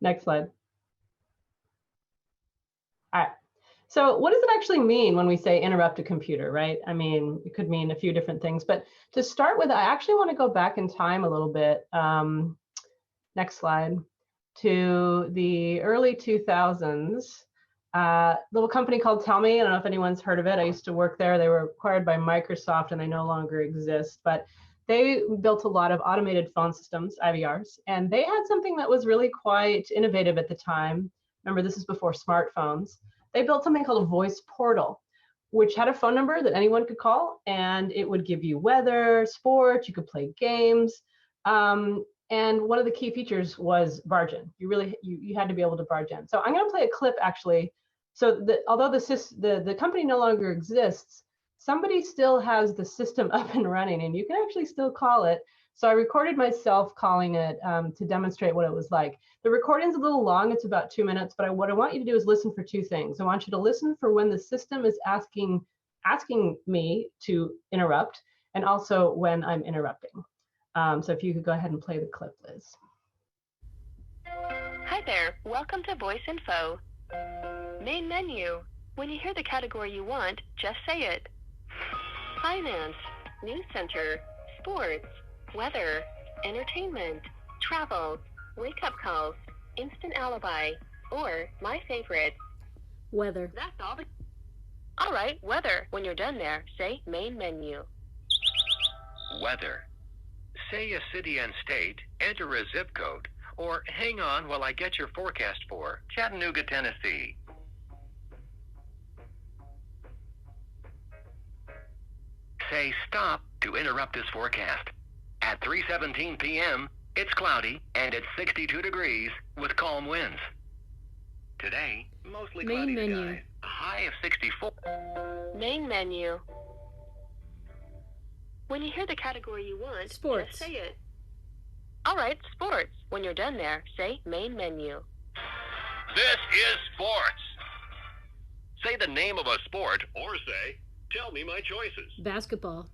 Next slide. All right. So what does it actually mean when we say interrupt a computer, right? I mean, it could mean a few different things, but to start with, I actually want to go back in time a little bit. Next slide. To the early 2000s, little company called Tell Me. I don't know if anyone's heard of it. I used to work there. They were acquired by Microsoft and they no longer exist, but they built a lot of automated phone systems, IVRs, and they had something that was really quite innovative at the time. Remember, this is before smartphones. They built something called a voice portal, which had a phone number that anyone could call, and it would give you weather, sports, you could play games. And one of the key features was barge-in. You had to be able to barge in. So I'm going to play a clip actually. So although the company no longer exists, somebody still has the system up and running, and you can actually still call it. So I recorded myself calling it to demonstrate what it was like. The recording's a little long, it's about 2 minutes, but what I want you to do is listen for two things. I want you to listen for when the system is asking me to interrupt, and also when I'm interrupting. So if you could go ahead and play the clip, Liz. Hi there, welcome to Voice Info. Main menu. When you hear the category you want, just say it. Finance, News Center, Sports, Weather, Entertainment, Travel, Wake-up calls, Instant alibi, or my favorite, Weather. That's all. All right, weather. When you're done there, say main menu. Weather. Say a city and state, enter a zip code, or hang on while I get your forecast for Chattanooga, Tennessee. Say stop to interrupt this forecast. At 3:17 p.m., it's cloudy and it's 62 degrees with calm winds. Today, mostly cloudy skies, a high of 64. Main menu. When you hear the category you want, Sports. Just say it. All right, sports. When you're done there, say main menu. This is sports. Say the name of a sport, or say, tell me my choices. Basketball.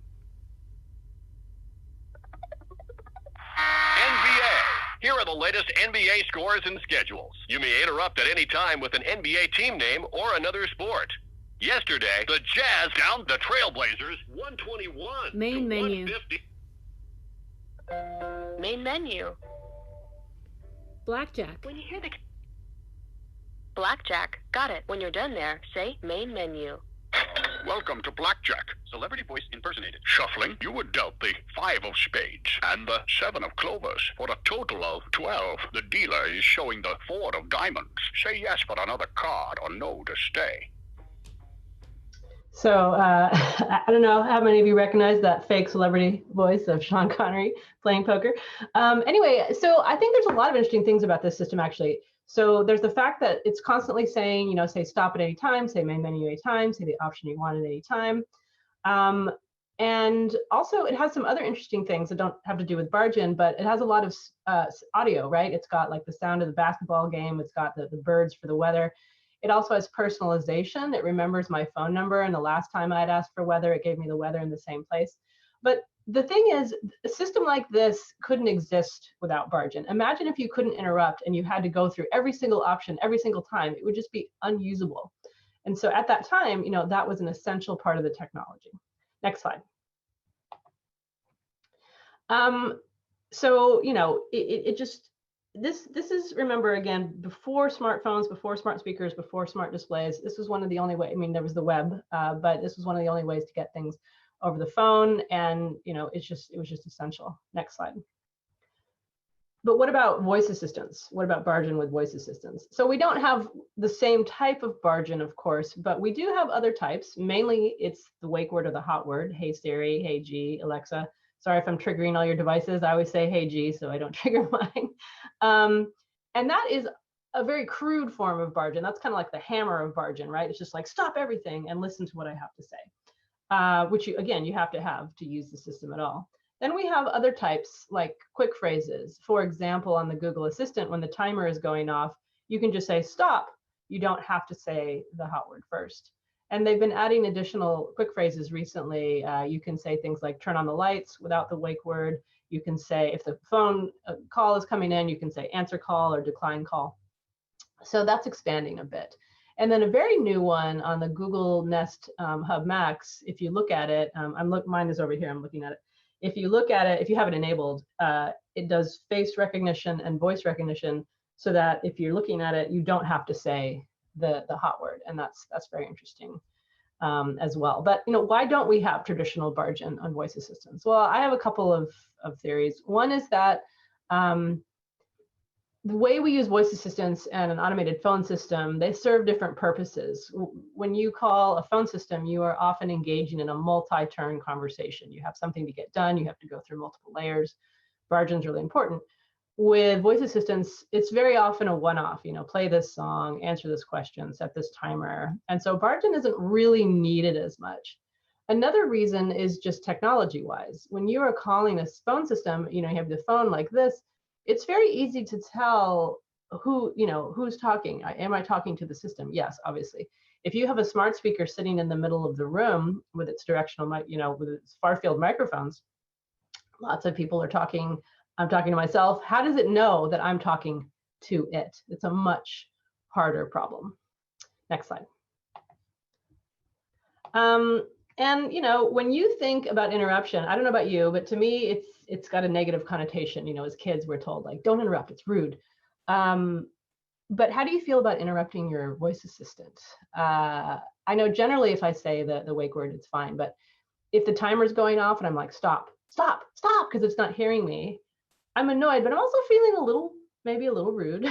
NBA. Here are the latest NBA scores and schedules. You may interrupt at any time with an NBA team name or another sport. Yesterday, the Jazz downed the Trailblazers 121 Main to menu. 150. Main menu. Blackjack. When you hear the blackjack, got it. When you're done there, say main menu. Welcome to Blackjack. Celebrity voice impersonated. Shuffling, you would dealt the 5 of spades and the 7 of clovers for a total of 12. The dealer is showing the 4 of diamonds. Say yes for another card or no to stay. So I don't know how many of you recognize that fake celebrity voice of Sean Connery playing poker. Anyway, so I think there's a lot of interesting things about this system, actually. So there's the fact that it's constantly saying, you know, say stop at any time, say main menu at any time, say the option you want at any time. And also it has some other interesting things that don't have to do with barge-in, but it has a lot of audio, right? It's got like the sound of the basketball game. It's got the birds for the weather. It also has personalization. It remembers my phone number, and the last time I had asked for weather, it gave me the weather in the same place. But the thing is, a system like this couldn't exist without barge-in. Imagine if you couldn't interrupt and you had to go through every single option every single time. It would just be unusable. And so at that time, you know, that was an essential part of the technology. Next slide. So, you know, this is, remember, again, before smartphones, before smart speakers, before smart displays. This was one of the only ways. I mean, there was the web, but this was one of the only ways to get things over the phone, and you know, it was just essential. Next slide. But what about voice assistants? What about barge-in with voice assistants? So we don't have the same type of barge-in, of course, but we do have other types. Mainly, it's the wake word or the hot word. Hey Siri, hey G, Alexa. Sorry if I'm triggering all your devices. I always say hey G, so I don't trigger mine. And that is a very crude form of barge-in. That's kind of like the hammer of barge-in, right? It's just like stop everything and listen to what I have to say, which you have to have to use the system at all. Then we have other types like quick phrases. For example, on the Google Assistant, when the timer is going off, you can just say stop. You don't have to say the hot word first. And they've been adding additional quick phrases recently. You can say things like turn on the lights without the wake word. You can say, if the phone call is coming in, you can say answer call or decline call. So that's expanding a bit. And then a very new one on the Google Nest Hub Max, if you look at it, mine is over here, I'm looking at it. If you look at it, if you have it enabled, it does face recognition and voice recognition, so that if you're looking at it, you don't have to say the hot word, and that's very interesting as well. But why don't we have traditional barge-in on voice assistants? Well, I have a couple of theories. One is that the way we use voice assistants and an automated phone system, they serve different purposes. When you call a phone system, you are often engaging in a multi-turn conversation. You have something to get done, you have to go through multiple layers. Barge-in is really important. With voice assistants, it's very often a one-off, play this song, answer this question, set this timer. And so barge-in isn't really needed as much. Another reason is just technology-wise. When you are calling a phone system, you have the phone like this, it's very easy to tell who's talking. Am I talking to the system? Yes, obviously. If you have a smart speaker sitting in the middle of the room with its directional, with its far field microphones, lots of people are talking. I'm talking to myself. How does it know that I'm talking to it? It's a much harder problem. Next slide. And when you think about interruption, I don't know about you, but to me, it's got a negative connotation. As kids, we're told like, don't interrupt, it's rude. But how do you feel about interrupting your voice assistant? I know generally if I say the wake word, it's fine. But if the timer's going off and I'm like, stop, stop, stop, because it's not hearing me, I'm annoyed, but I'm also feeling maybe a little rude.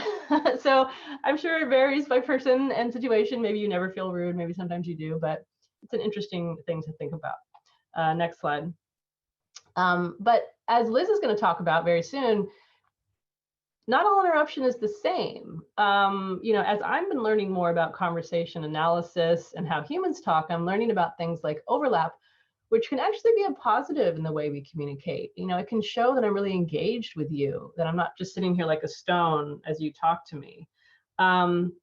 So I'm sure it varies by person and situation. Maybe you never feel rude, maybe sometimes you do, but it's an interesting thing to think about. Next slide. But as Liz is going to talk about very soon, not all interruption is the same. As I've been learning more about conversation analysis and how humans talk, I'm learning about things like overlap, which can actually be a positive in the way we communicate. It can show that I'm really engaged with you, that I'm not just sitting here like a stone as you talk to me. I'm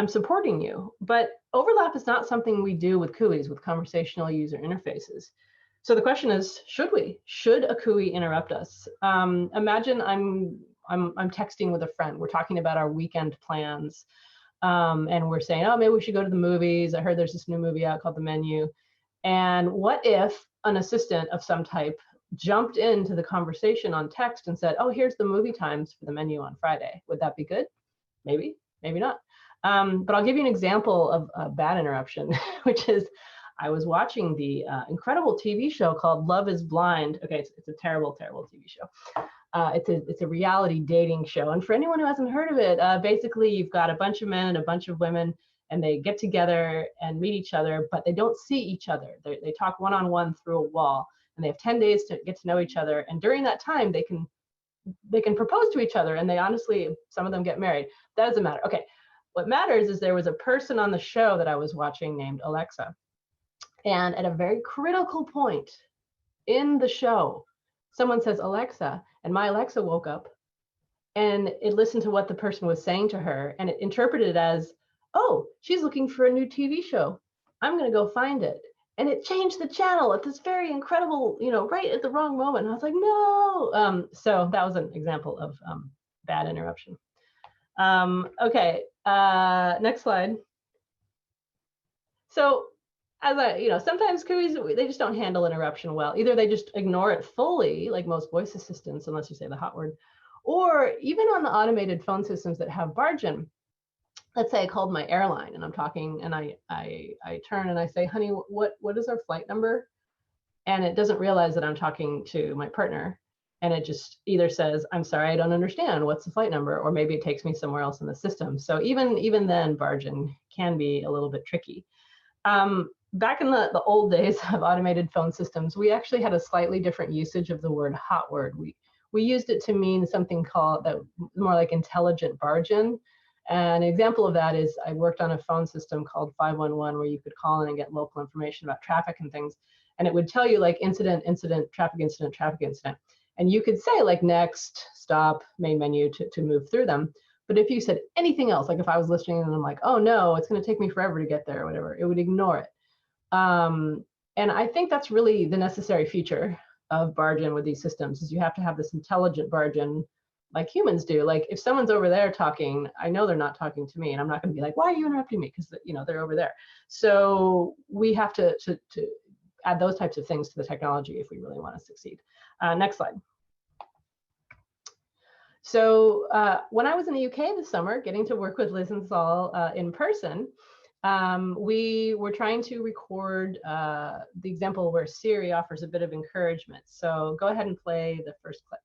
supporting you, but overlap is not something we do with CUIs, with conversational user interfaces. So the question is, should we? Should a CUI interrupt us? Imagine I'm texting with a friend. We're talking about our weekend plans, and we're saying, oh, maybe we should go to the movies. I heard there's this new movie out called The Menu. And what if an assistant of some type jumped into the conversation on text and said, oh, here's the movie times for The Menu on Friday? Would that be good? Maybe, maybe not. But I'll give you an example of a bad interruption, which is I was watching the incredible TV show called Love is Blind. Okay, it's a terrible, terrible TV show. It's a reality dating show. And for anyone who hasn't heard of it, basically you've got a bunch of men and a bunch of women, and they get together and meet each other, but they don't see each other. They talk one-on-one through a wall, and they have 10 days to get to know each other. And during that time, they can propose to each other, and they honestly, some of them get married. That doesn't matter. Okay, what matters is there was a person on the show that I was watching named Alexa. And at a very critical point in the show, someone says, Alexa, and my Alexa woke up and it listened to what the person was saying to her, and it interpreted it as, oh, she's looking for a new TV show. I'm going to go find it. And it changed the channel at this very incredible, right at the wrong moment. And I was like, no. So that was an example of bad interruption. Okay, next slide. So as sometimes CUIs, they just don't handle interruption well. Either they just ignore it fully, like most voice assistants, unless you say the hot word, or even on the automated phone systems that have barge-in. Let's say I called my airline and I'm talking, and I turn and I say, honey, what is our flight number? And it doesn't realize that I'm talking to my partner. And it just either says, I'm sorry, I don't understand. What's the flight number? Or maybe it takes me somewhere else in the system. So even then, barge-in can be a little bit tricky. Back in the old days of automated phone systems, we actually had a slightly different usage of the word hot word. We used it to mean something called that more like intelligent barge-in. And an example of that is I worked on a phone system called 511 where you could call in and get local information about traffic and things. And it would tell you like incident, traffic incident, traffic incident. And you could say like next, stop, main menu to move through them. But if you said anything else, like if I was listening and I'm like, oh no, it's going to take me forever to get there or whatever, it would ignore it. And I think that's really the necessary feature barge-in with these systems is you have to have this intelligent barge-in like humans do. Like if someone's over there talking, I know they're not talking to me, and I'm not going to be like, why are you interrupting me? Because they're over there. So we have to add those types of things to the technology if we really want to succeed. Next slide. So when I was in the UK this summer, getting to work with Liz and Saul in person, we were trying to record the example where Siri offers a bit of encouragement. So go ahead and play the first clip.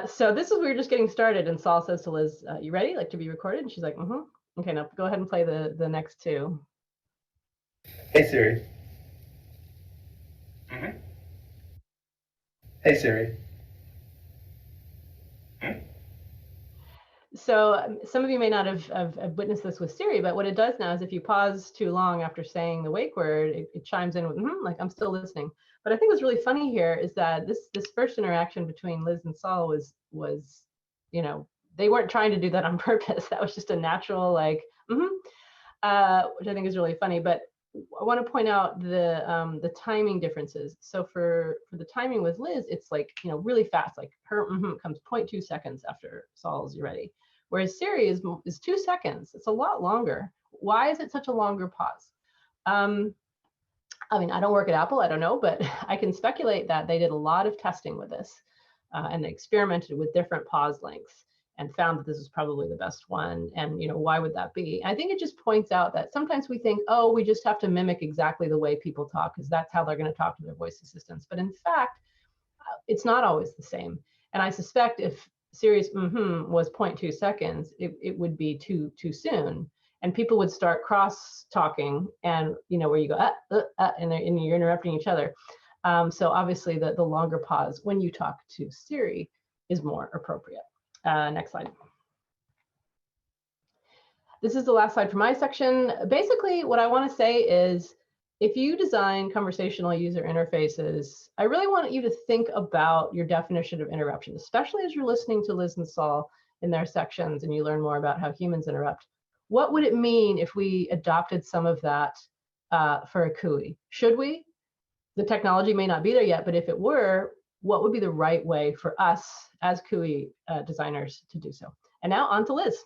So this is we were just getting started, and Saul says to Liz, "You ready? Like to be recorded?" And she's like, "Mm-hmm." Okay, now go ahead and play the next two. Hey Siri. Mm-hmm. Hey Siri. So some of you may not have witnessed this with Siri, but what it does now is if you pause too long after saying the wake word, it chimes in with like I'm still listening. But I think what's really funny here is that this first interaction between Liz and Saul was they weren't trying to do that on purpose. That was just a natural which I think is really funny. But I want to point out the timing differences. So for the timing with Liz, it's like really fast. Like her comes 0.2 seconds after Saul's "you ready," whereas Siri is 2 seconds. It's a lot longer. Why is it such a longer pause? I mean, I don't work at Apple, I don't know, but I can speculate that they did a lot of testing with this and they experimented with different pause lengths and found that this is probably the best one. And why would that be? I think it just points out that sometimes we think, oh, we just have to mimic exactly the way people talk because that's how they're going to talk to their voice assistants. But in fact, it's not always the same. And I suspect if Siri's was 0.2 seconds, it would be too soon. And people would start cross talking, and where you go and you're interrupting each other. So obviously the longer pause when you talk to Siri is more appropriate. Next slide. This is the last slide for my section. Basically, what I want to say is, if you design conversational user interfaces, I really want you to think about your definition of interruption, especially as you're listening to Liz and Saul in their sections and you learn more about how humans interrupt. What would it mean if we adopted some of that for a CUI? Should we? The technology may not be there yet, but if it were, what would be the right way for us as CUI designers to do so? And now on to Liz.